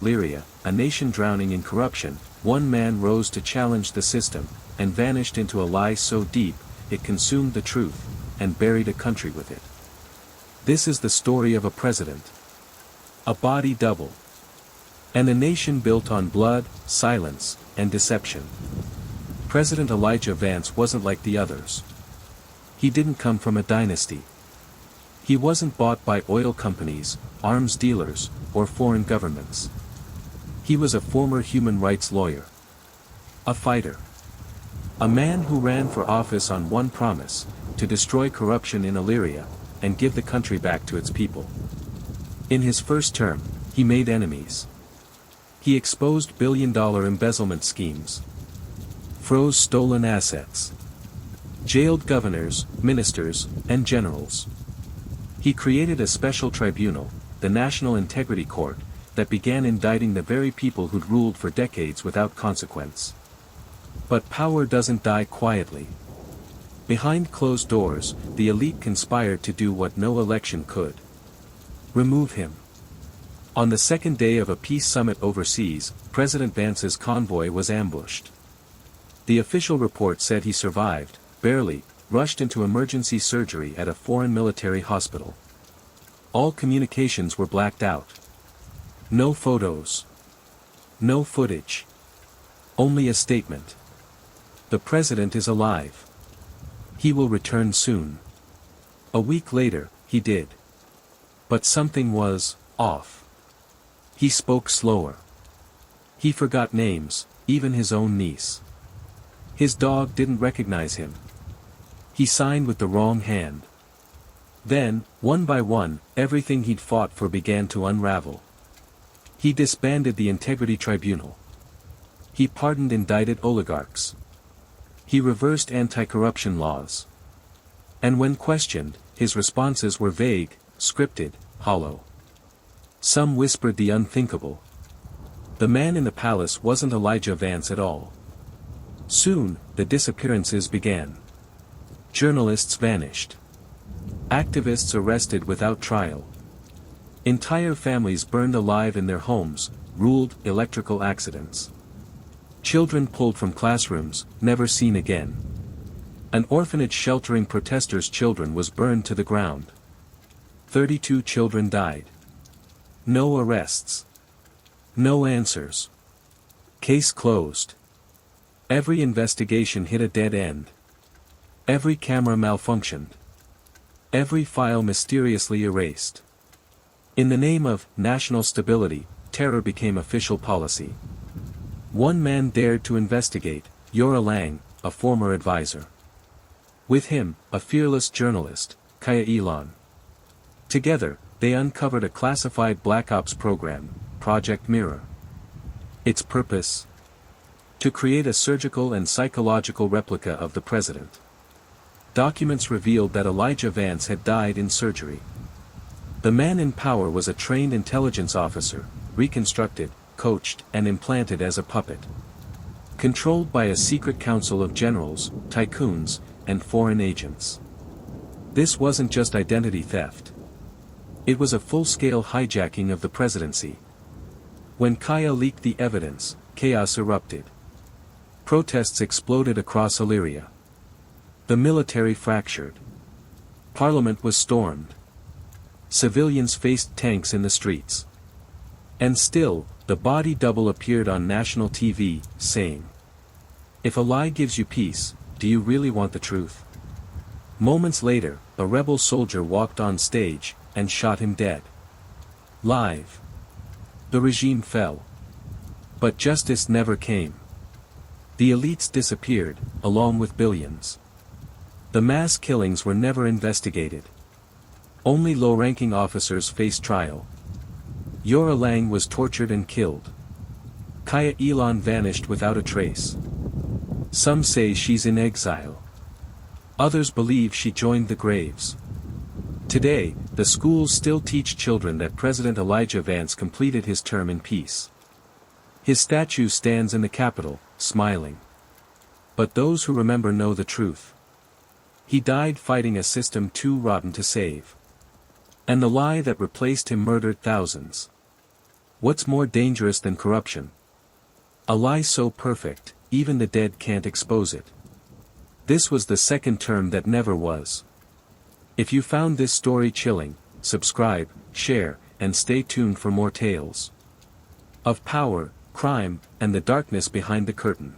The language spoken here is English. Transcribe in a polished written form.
Lyria, a nation drowning in corruption, one man rose to challenge the system, and vanished into a lie so deep, it consumed the truth, and buried a country with it. This is the story of a president. A body double. And a nation built on blood, silence, and deception. President Elijah Vance wasn't like the others. He didn't come from a dynasty. He wasn't bought by oil companies, arms dealers, or foreign governments. He was a former human rights lawyer. A fighter. A man who ran for office on one promise, to destroy corruption in Illyria, and give the country back to its people. In his first term, he made enemies. He exposed billion-dollar embezzlement schemes. Froze stolen assets. Jailed governors, ministers, and generals. He created a special tribunal, the National Integrity Court, that began indicting the very people who'd ruled for decades without consequence. But power doesn't die quietly. Behind closed doors, the elite conspired to do what no election could. Remove him. On the second day of a peace summit overseas, President Vance's convoy was ambushed. The official report said he survived, barely, rushed into emergency surgery at a foreign military hospital. All communications were blacked out. No photos. No footage. Only a statement. The president is alive. He will return soon. A week later, he did. But something was off. He spoke slower. He forgot names, even his own niece. His dog didn't recognize him. He signed with the wrong hand. Then, one by one, everything he'd fought for began to unravel. He disbanded the Integrity Tribunal. He pardoned indicted oligarchs. He reversed anti-corruption laws. And when questioned, his responses were vague, scripted, hollow. Some whispered the unthinkable. The man in the palace wasn't Elijah Vance at all. Soon, the disappearances began. Journalists vanished. Activists arrested without trial. Entire families burned alive in their homes, ruled electrical accidents. Children pulled from classrooms, never seen again. An orphanage sheltering protesters' children was burned to the ground. 32 children died. No arrests. No answers. Case closed. Every investigation hit a dead end. Every camera malfunctioned. Every file mysteriously erased. In the name of national stability, terror became official policy. One man dared to investigate, Yora Lang, a former advisor. With him, a fearless journalist, Kaya Elon. Together, they uncovered a classified Black Ops program, Project Mirror. Its purpose? To create a surgical and psychological replica of the president. Documents revealed that Elijah Vance had died in surgery. The man in power was a trained intelligence officer, reconstructed, coached, and implanted as a puppet. Controlled by a secret council of generals, tycoons, and foreign agents. This wasn't just identity theft. It was a full-scale hijacking of the presidency. When Kaya leaked the evidence, chaos erupted. Protests exploded across Illyria. The military fractured. Parliament was stormed. Civilians faced tanks in the streets. And still, the body double appeared on national TV, saying, "If a lie gives you peace, do you really want the truth?" Moments later, a rebel soldier walked on stage, and shot him dead. Live. The regime fell. But justice never came. The elites disappeared, along with billions. The mass killings were never investigated. Only low-ranking officers faced trial. Yora Lang was tortured and killed. Kaya Elon vanished without a trace. Some say she's in exile. Others believe she joined the graves. Today, the schools still teach children that President Elijah Vance completed his term in peace. His statue stands in the Capitol, smiling. But those who remember know the truth. He died fighting a system too rotten to save. And the lie that replaced him murdered thousands. What's more dangerous than corruption? A lie so perfect, even the dead can't expose it. This was the second term that never was. If you found this story chilling, subscribe, share, and stay tuned for more tales of power, crime, and the darkness behind the curtain.